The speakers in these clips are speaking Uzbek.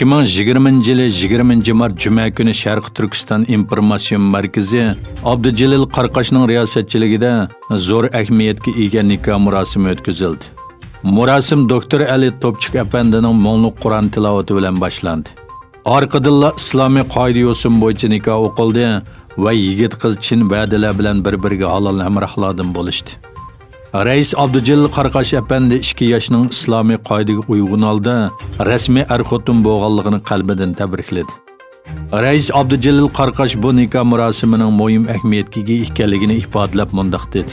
2020 yılı 20 mart Cuma günü Şarkı Türkistan İnformasyon Merkezi Abdücelil Qarqashning riyosetchiligida zo'r ahamiyatga ega nikah murosimi o'tkazildi. Murosim Doktor Ali Topchik apandining mo'ngluq Qur'on tilovati bilan boshlandi. Orqadan islomiy qoida yo'sin bo'yicha nikah o'qildi va yigit qiz chin va'dalar bilan bir-biriga halol hamrohlardan bo'lishdi. Reis Abdücelil Qarqash apandi 2 yoshning islomiy qoidaga uyg'un holda rasmiy er-xotin bo'lganligini qalbidan tabrikladi. Reis Abdücelil Qarqash bu nikah murosimining muhim ahamiyatga ega ekanligini ifodalab mundaq dedi.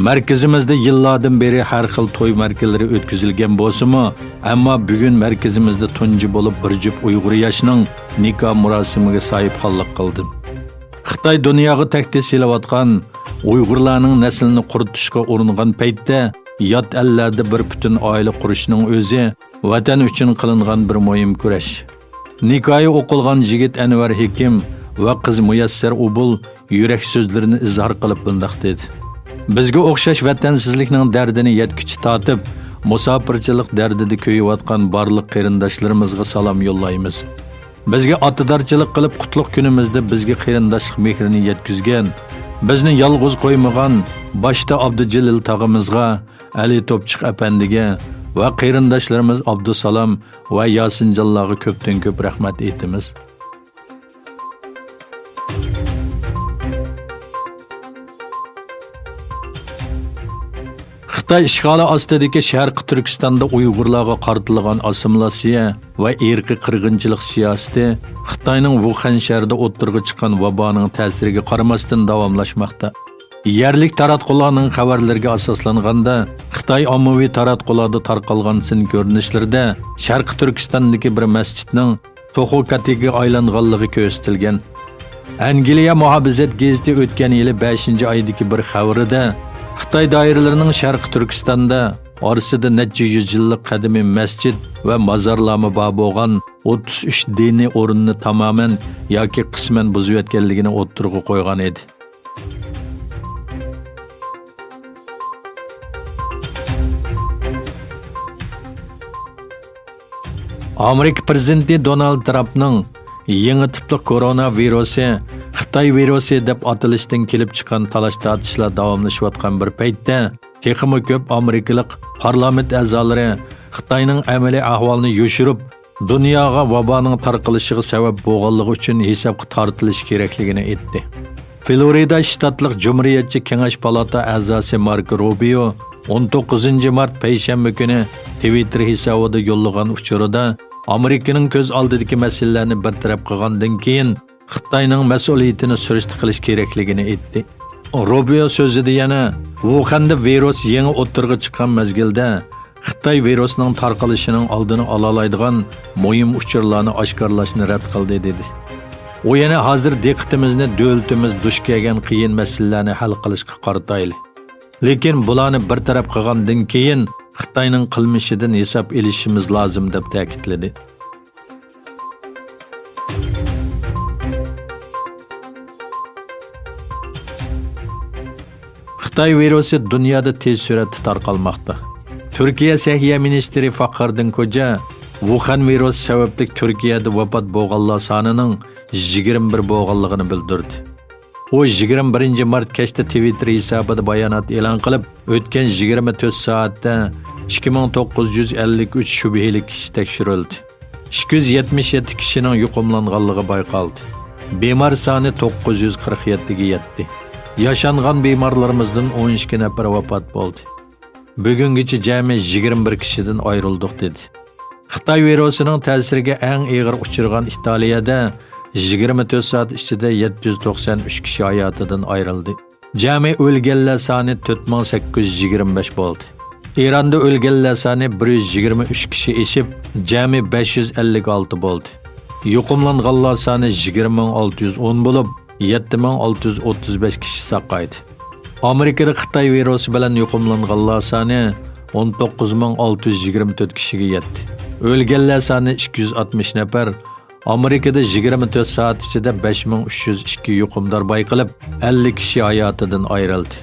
Markazimizda yillardan beri har xil to'y markalari o'tkazilgan bo'lsa-mu, ammo bugun markazimizda tunji bo'lib bir juft Uyg'ur yoshining nikah murosimiga sohibxonlik qildim. Xitoy dunyoga tahdid silayotgan Uyg'urlarning naslini quritishga uringan paytda yot ellarda bir butun oila qurishning o'zi vatan uchun qilingan bir muhim kurash. Nikohi o'qilgan yigit Anvar Hakim va qiz Muyassar Ubul yurak so'zlarini izhor qilib bundoq dedi. Bizga o'xshash vatansizlikning dardini yetkichi tortib, musofirchilik dardida ko'yayotgan barliq qarindoshlarimizga salom yo'llaymiz. Bizga otadorchilik qilib qutlug' kunimizda bizga qarindoshlik mehrini yetkazgan, bizni yolg'iz qo'ymagan boshda Abdücelil tog'imizga, Ali Topchik apandiga va qarindoshlarimiz Abdusalom va Yosinjonlarga ko'pdan ko'p rahmat aytamiz. Xitoy ishg'oli ostidagi Sharqi Turkistonda Uyg'urlarga qartilgan assimilyatsiya va irqiy qirg'inchilik siyosati Xitoyning Wuhan shahrida o'ttirg'i chiqqan vaboning ta'siriga qaramasdan davomlashmoqda. Yerlik taratqularning xabarlariga asoslanganda, Xitoy ommaviy taratqularda tarqalgan sin ko'rinishlarda Sharqi Turkistondagi bir masjidning to'xokatiga aylanganligi ko'rsatilgan. Angliya muhofizat gazeti o'tgan yili 5-oydagi bir xabarida Xitoy doiralarining Sharqi Turkistonda orasida necha yuz yillik qadimiy masjid va mozorlarni bor bo'lgan 33 diniy o'rinni tamoman yoki qisman buzib o'tganligini o'ttirg'i qo'ygan edi. Amerika prezidenti Donald Trumpning yangi tipli koronavirusi Xitoy virusi deb atalishdan kelib chiqqan talash-tortishlar davomlashayotgan bir paytda texmi ko'p amerikalik parlament a'zolari Xitoyning amaliy ahvolini yoshirib, dunyoga vaboning tarqalishiga sabab bo'lganligi uchun hisobga tortilish kerakligini aytdi. Florida shtatlik Jumhuriyatchi Kengash palata a'zosi Marco Rubio 19 mart payshanba kuni Twitter hisobida yo'llagan uchurida Amerikaning ko'z oldidagi masalalarni bartaraf qilgandan keyin Xitoyning mas'uliyatini surishti qilish kerakligini aytdi. Rubio so'zida yana Wuhanda virus yangi o'ttirg'i chiqqan mezgilda Xitoy virusining tarqalishining oldini ola oladigan muhim uchurlarni oshkorlashni rad qildi dedi. U yana hozir diqqatimizni davlatimiz duch kelgan qiyin masalalarni hal qilishga qaratayli. Lekin bularni bartaraf qilgandan keyin Xitoyning qilmishidan hisob olishimiz lozim deb ta'kidladi. Xitoy virusi dunyoda tez suratda tarqalmoqda. Turkiya Səhiyyə ministri Fakhriddin Koja Wuhan virusi sababli Turkiyada vafot bo'lganlar sonining 21 bo'lganligini bildirdi. U 21 mart kechda Twitter hisobida bayonot e'lon qilib, o'tgan 24 soatda 2953 shubhali kishi tekshirildi. 277 kishining yuqumlanganligi bayqaldi. Bemor soni 947 ga yetdi. Yaşanğan bemorlarimizdan 12 nafar vafot bo'ldi. Bugungacha jami 21 kishidan ayrildik dedi. Xitoy virusining ta'siriga eng og'ir uchirgan Italiyada 24 soat ichida 793 kishi hayotidan ayrildi. Jami o'lganlar soni 4825 bo'ldi. Eronda o'lganlar soni 123 kishi eshib, jami 556 bo'ldi. Yuqumlanganlar soni 20610 bo'lib, 7635 kishi saqaydi. Amerikada Xitoy virusi bilan yuqumlanganlar soni 19624 kishiga yetdi. O'lganlar soni 260 nafar. Amerikada 24 soat ichida 5302 yuqumdor bayqalib, 50 kishi hayotidan ayrildi.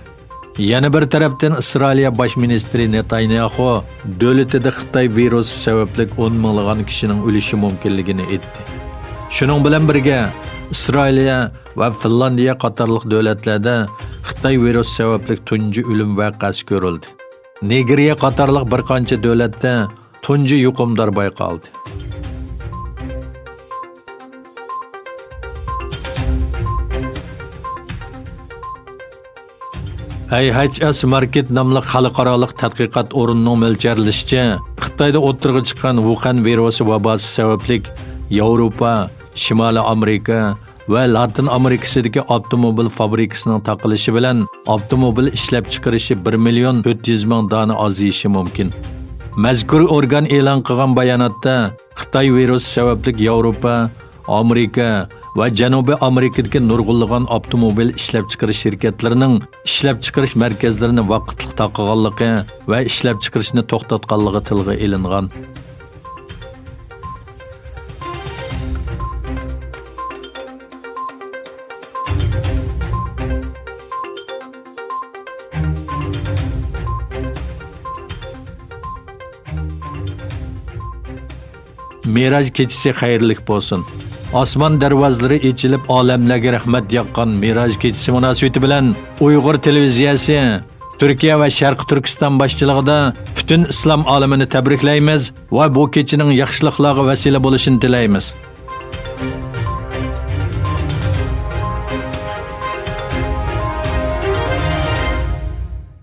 Yana bir tarafdan İsrail bosh ministri Netanyahu davlatida Xitoy virusi sababli 10 minglagan kishining o'lishi mumkinligini aytdi. Shuning bilan birga Isroiliya va Finlandiya qatorliq davlatlarda Xitoy virusi sababli tunji o'lim voqeasi ko'rildi. Nigeriya qatorliq bir qancha davlatda tunji yuqumdor bayqaldi. IHS Market nomli xalqaroliq tadqiqot o'rnining mo'ljallashicha, Xitoyda o'tirg'i chiqqan Wuhan virusi vabosi sababli Yevropa, Shimoliy Amerika va Latin Amerikasidagi avtomobil fabrikasining taqilishi bilan avtomobil ishlab chiqarishi 1 million 400 ming dona oziyishi mumkin. Mazkur organ e'lon qilgan bayonotda Xitoy virusi sababli Yevropa, Amerika va Janubiy Amerikadagi nurg'unlagan avtomobil ishlab chiqarish shirkatlarining ishlab chiqarish markazlarini vaqtliq taqaganligi va ishlab chiqarishni to'xtatganligi tilga ilingan. Miraj kechisi xayrlik bo'lsin. Osmon darvozalari ochilib, olamlarga rahmat yoqqan Miraj kechisi munosabati bilan Uyg'ur televiziyasi Turkiya va Sharq Turkiston boshchiligida butun islom olamini tabriklaymiz va bu kechining yaxshiliklarga vasila bo'lishini tilaymiz.